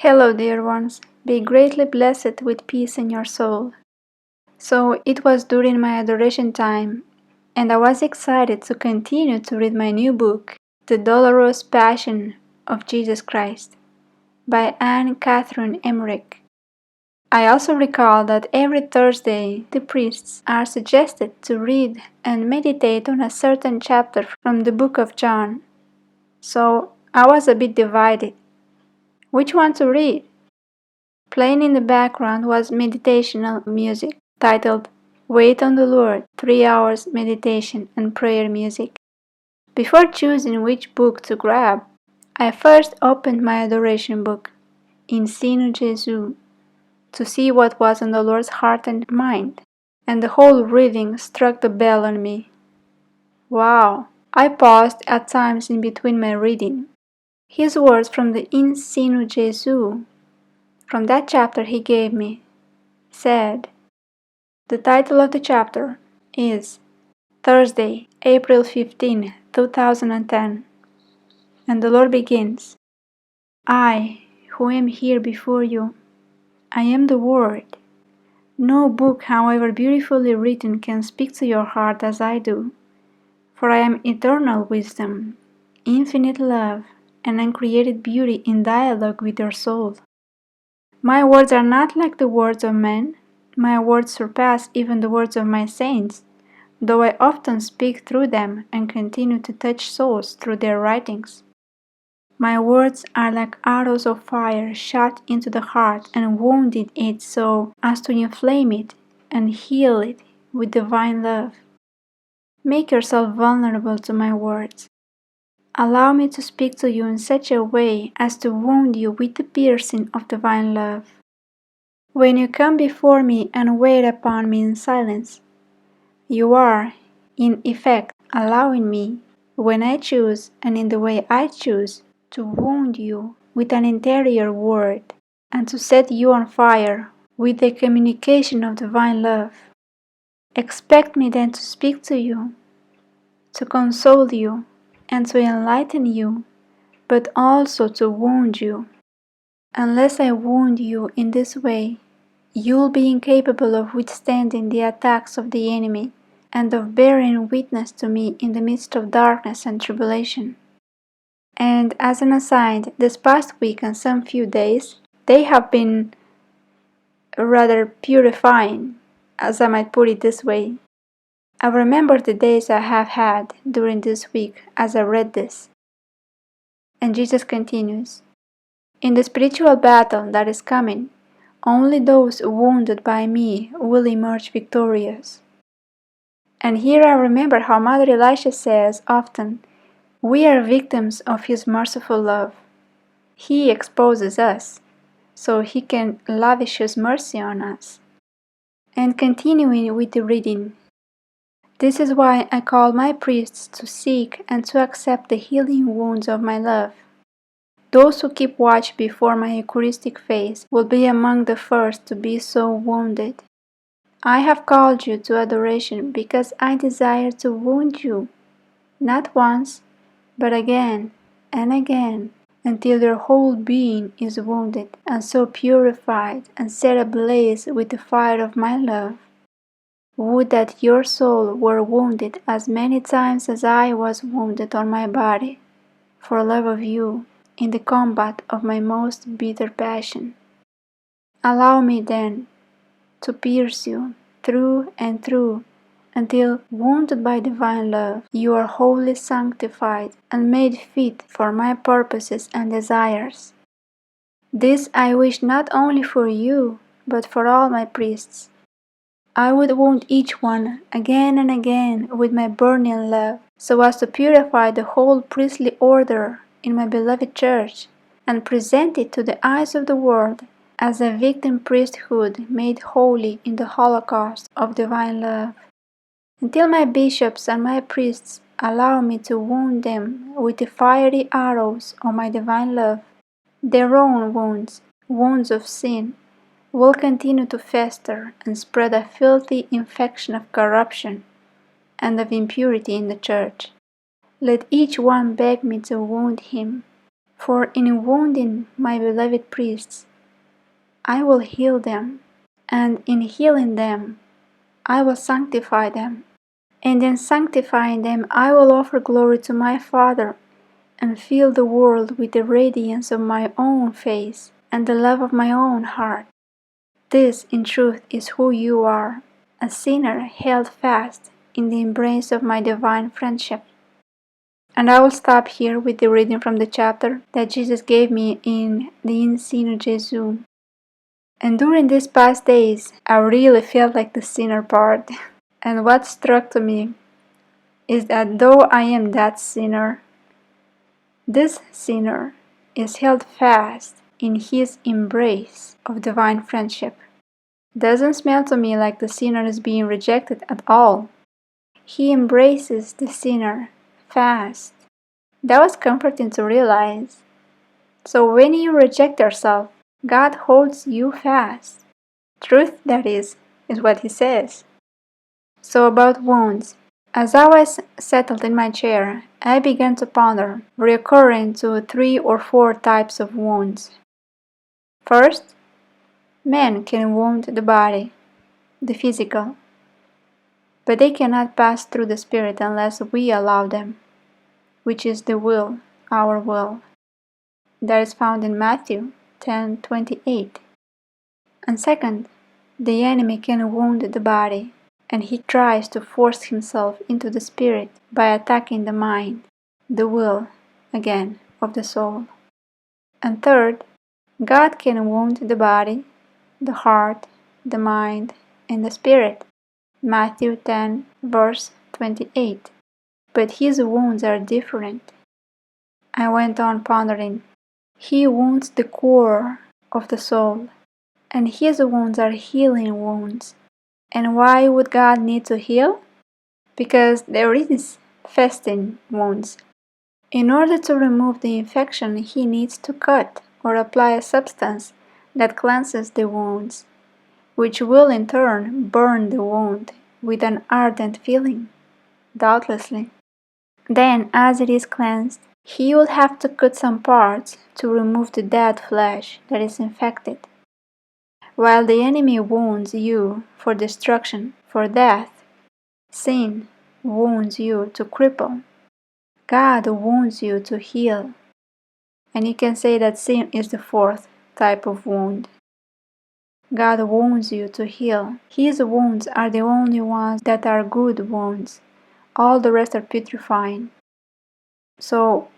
Hello, dear ones. Be greatly blessed with peace in your soul. So it was during my adoration time, and I was excited to continue to read my new book, The Dolorous Passion of Jesus Christ, by Anne Cathrine Emmerich. I also recall that every Thursday the priests are suggested to read and meditate on a certain chapter from the book of John. So I was a bit divided. Which one to read? Playing in the background was meditational music, titled Wait on the Lord, 3 hours meditation and prayer music. Before choosing which book to grab, I first opened my adoration book, In Sinu Jesu, to see what was on the Lord's heart and mind, and the whole reading struck the bell on me. Wow! I paused at times in between my reading. His words from the In Sinu Jesu, from that chapter he gave me, said, the title of the chapter is Thursday, April 15, 2010, and the Lord begins, I, who am here before you, I am the Word. No book, however beautifully written, can speak to your heart as I do, for I am eternal wisdom, infinite love, and uncreated beauty in dialogue with your soul. My words are not like the words of men. My words surpass even the words of my saints, though I often speak through them and continue to touch souls through their writings. My words are like arrows of fire shot into the heart and wounded it so as to inflame it and heal it with divine love. Make yourself vulnerable to my words. Allow me to speak to you in such a way as to wound you with the piercing of divine love. When you come before me and wait upon me in silence, you are, in effect, allowing me, when I choose and in the way I choose, to wound you with an interior word and to set you on fire with the communication of divine love. Expect me then to speak to you, to console you, and to enlighten you, but also to wound you. Unless I wound you in this way, you will be incapable of withstanding the attacks of the enemy and of bearing witness to me in the midst of darkness and tribulation. And as an aside, this past week and some few days, they have been rather purifying, as I might put it this way. I remember the days I have had during this week as I read this. And Jesus continues, in the spiritual battle that is coming, only those wounded by me will emerge victorious. And here I remember how Mother Elisha says often, we are victims of His merciful love. He exposes us, so He can lavish His mercy on us. And continuing with the reading, this is why I call my priests to seek and to accept the healing wounds of my love. Those who keep watch before my Eucharistic face will be among the first to be so wounded. I have called you to adoration because I desire to wound you, not once, but again and again, until your whole being is wounded and so purified and set ablaze with the fire of my love. Would that your soul were wounded as many times as I was wounded on my body, for love of you, in the combat of my most bitter passion. Allow me then to pierce you through and through, until, wounded by divine love, you are wholly sanctified and made fit for my purposes and desires. This I wish not only for you, but for all my priests. I would wound each one again and again with my burning love, so as to purify the whole priestly order in my beloved church, and present it to the eyes of the world as a victim priesthood made holy in the holocaust of divine love. Until my bishops and my priests allow me to wound them with the fiery arrows of my divine love, their own wounds, wounds of sin, will continue to fester and spread a filthy infection of corruption and of impurity in the church. Let each one beg me to wound him, For in wounding my beloved priests, I will heal them, and in healing them, I will sanctify them. And in sanctifying them, I will offer glory to my Father, and fill the world with the radiance of my own face and the love of my own heart. This, in truth, is who you are, a sinner held fast in the embrace of my divine friendship. And I will stop here with the reading from the chapter that Jesus gave me in the In Sinu Jesu. And during these past days, I really felt like the sinner part. And what struck to me is that though I am that sinner, this sinner is held fast in his embrace of divine friendship. Doesn't smell to me like the sinner is being rejected at all. He embraces the sinner fast. That was comforting to realize. So when you reject yourself, God holds you fast. Truth, that is what he says. So about wounds. As I was settled in my chair, I began to ponder, recurring to 3 or 4 types of wounds. First, men can wound the body, the physical, but they cannot pass through the spirit unless we allow them, which is the will, our will. That is found in Matthew 10:28. And second, the enemy can wound the body, and he tries to force himself into the spirit by attacking the mind, the will, again, of the soul. And third, God can wound the body, the heart, the mind, and the spirit. Matthew 10, verse 28. But his wounds are different. I went on pondering. He wounds the core of the soul, and his wounds are healing wounds. And why would God need to heal? Because there is festering wounds. In order to remove the infection, he needs to cut or apply a substance that cleanses the wounds, which will in turn burn the wound with an ardent feeling, doubtlessly. Then, as it is cleansed, he will have to cut some parts to remove the dead flesh that is infected. While the enemy wounds you for destruction, for death, sin wounds you to cripple. God wounds you to heal. And you can say that sin is the 4th type of wound. God wounds you to heal. His wounds are the only ones that are good wounds. All the rest are putrefying. So,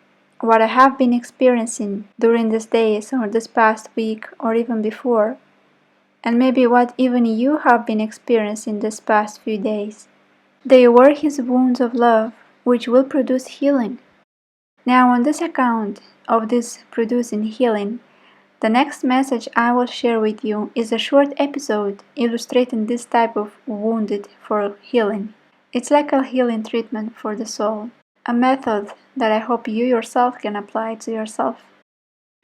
what I have been experiencing during these days or this past week or even before, and maybe what even you have been experiencing this past few days, they were his wounds of love, which will produce healing. Now, on this account of this producing healing, the next message I will share with you is a short episode illustrating this type of wounded for healing. It's like a healing treatment for the soul, a method that I hope you yourself can apply to yourself.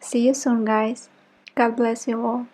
See you soon, guys. God bless you all.